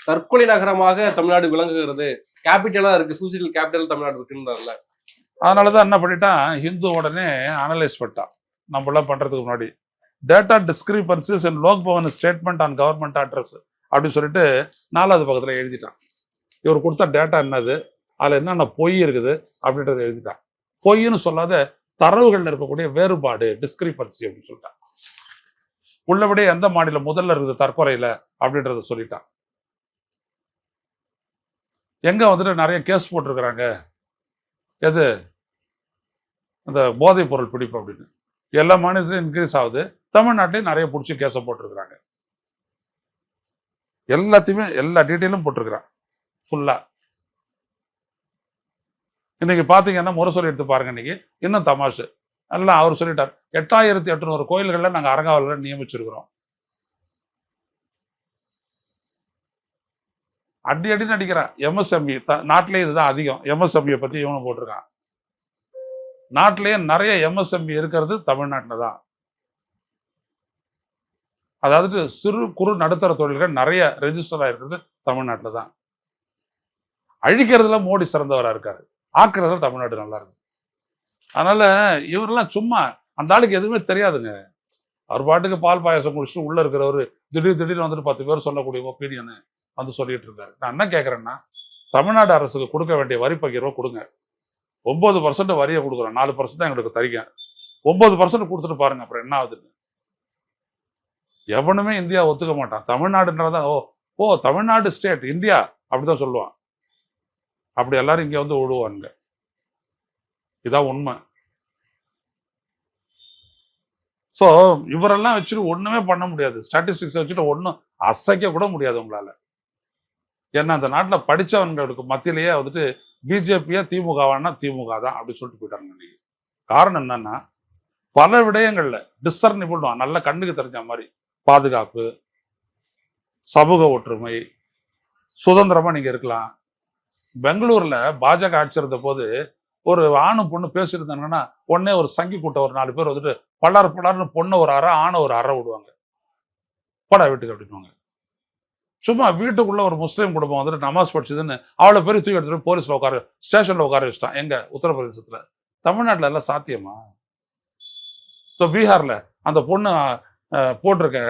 தற்கொலை நகரமாக தமிழ்நாடு விளங்குகிறது. கேபிட்டலா இருக்கு, சூசைடல் கேபிட்டல் தமிழ்நாடு இருக்குன்றதுல. அதனாலதான் என்ன பண்ணிட்டான், ஹிந்து உடனே அனலைஸ் பண்ணிட்டான். நம்ம எல்லாம் பண்றதுக்கு முன்னாடி data discrepancies in Lok Bhavan statement on government address அப்படின்னு சொல்லிட்டு 4வது பக்கத்துல எழுதிட்டான். இவர் கொடுத்த டேட்டா என்னது, அதுல என்னென்ன பொய் இருக்குது அப்படின்றத எழுதிட்டான். பொய்ன்னு சொல்லாத தரவுகள் இருக்கக்கூடிய வேறுபாடு டிஸ்கிரிபன்சி அப்படின்னு சொல்லிட்டான். உள்ளபடியே எந்த மாநிலம் முதல்ல இருக்குது தற்கொலையில அப்படின்றத சொல்லிட்டான். எங்க வந்துட்டு நிறைய கேஸ் போட்டிருக்கிறாங்க, எது அந்த போதைப் பொருள் பிடிப்பு அப்படின்னு, எல்லா மாநிலத்திலும் இன்க்ரீஸ் ஆகுது. தமிழ்நாட்டிலையும் நிறைய பிடிச்சி கேஸை போட்டிருக்கிறாங்க. எல்லாத்தையுமே எல்லா டீட்டெயிலும் போட்டிருக்கிறான் ஃபுல்லா. இன்னைக்கு பாத்தீங்கன்னா முரசொலி எடுத்து பாருங்க. இன்னைக்கு இன்னும் தமாஷு எல்லாம் அவர் சொல்லிட்டார், 8800 கோயில்கள்ல நாங்க அறங்காவலரை நியமிச்சிருக்கிறோம். அடி அடி நடிக்கிறான். எம்எஸ்எம்இ நாட்டிலேயே இதுதான் அதிகம். எம்எஸ்எம்இ பத்தி இவனு போட்டிருக்கான். நாட்டிலேயே நிறைய எம்எஸ்எம்இ இருக்கிறது தமிழ்நாட்டில் தான். அதாவது சிறு குறு நடுத்தர தொழில்கள் நிறைய ரெஜிஸ்டர் ஆயிருக்கிறது தமிழ்நாட்டில் தான். அழிக்கிறதுல மோடி சிறந்தவராக இருக்காரு, ஆக்குறதுல தமிழ்நாடு நல்லா இருக்கு. அதனால இவரெல்லாம் சும்மா, அந்த ஆளுக்கு எதுவுமே தெரியாதுங்க. அவர் பாட்டுக்கு பால் பாயாசம் குடிச்சிட்டு உள்ள இருக்கிறவர் திடீர்னு வந்துட்டு 10 பேர் சொல்லக்கூடிய ஒப்பீனியன் வந்து சொல்லிட்டு இருக்காரு. நான் என்ன கேட்கறேன்னா, தமிழ்நாடு அரசுக்கு கொடுக்க வேண்டிய வரி பகிர்வை கொடுங்க. 9% வரியை கொடுக்குறோம், 4% தான் எங்களுக்கு தரிங்க. 9% கொடுத்துட்டு பாருங்க அப்புறம் என்ன ஆகுதுன்னு. எவனுமே இந்தியா ஒத்துக்க மாட்டான். தமிழ்நாடுன்றதான் ஓ தமிழ்நாடு ஸ்டேட் இந்தியா அப்படிதான் சொல்லுவான். அப்படி எல்லாரும் இங்க வந்து விடுவாங்க. இதான் உண்மை. ஸோ இவரெல்லாம் வச்சுட்டு ஒண்ணுமே பண்ண முடியாது. ஸ்டாட்டிஸ்டிக்ஸ் வச்சுட்டு ஒன்றும் அசைக்க கூட முடியாது உங்களால. ஏன்னா அந்த நாட்டில் படித்தவங்களுக்கு மத்தியிலேயே வந்துட்டு பிஜேபியா திமுகவானா திமுக தான் அப்படின்னு சொல்லிட்டு போயிட்டாங்க இன்னைக்கு. காரணம் என்னன்னா, பல விடயங்கள்ல டிஸ்சர்னிபிள் தான், நல்ல கண்ணுக்கு தெரிஞ்ச மாதிரி பாதுகாப்பு, சமூக ஒற்றுமை, சுதந்திரமா நீங்க இருக்கலாம். பெங்களூர்ல பாஜக ஆட்சி இருந்த போது ஒரு ஆணும் பொண்ணு பேசியிருந்தாங்கன்னா உடனே ஒரு சங்கி கூட்டம் ஒரு 4 பேர் வந்துட்டு பல்லாறு பொண்ணை ஒரு அறை ஆணை ஒரு அறை விடுவாங்க. போடா வீட்டுக்கு அப்படின்வாங்க. சும்மா வீட்டுக்குள்ள ஒரு முஸ்லீம் குடும்பம் வந்துட்டு நமாஸ் படிச்சதுன்னு அவளை பேர் தூக்கி எடுத்துட்டு போலீஸ்ல உட்கார ஸ்டேஷன்ல உட்கார வச்சுட்டான். எங்க உத்தரப்பிரதேசத்துல. தமிழ்நாட்டுல எல்லாம் சாத்தியமா? ஸோ பீகார்ல அந்த பொண்ணு போட்டிருக்க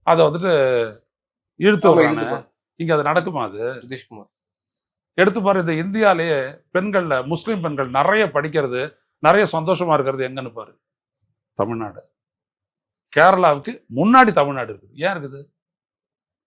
அதை வந்துட்டு இழுத்து வரானு, இங்க அது நடக்குமா? அது நிதிஷ்குமார் எடுத்து பாரு. இந்த இந்தியாலேயே பெண்கள்ல முஸ்லீம் பெண்கள் நிறைய படிக்கிறது, நிறைய சந்தோஷமா இருக்கிறது எங்கன்னு பாரு, தமிழ்நாடு. கேரளாவுக்கு முன்னாடி தமிழ்நாடு இருக்குது. ஏன் இருக்குது?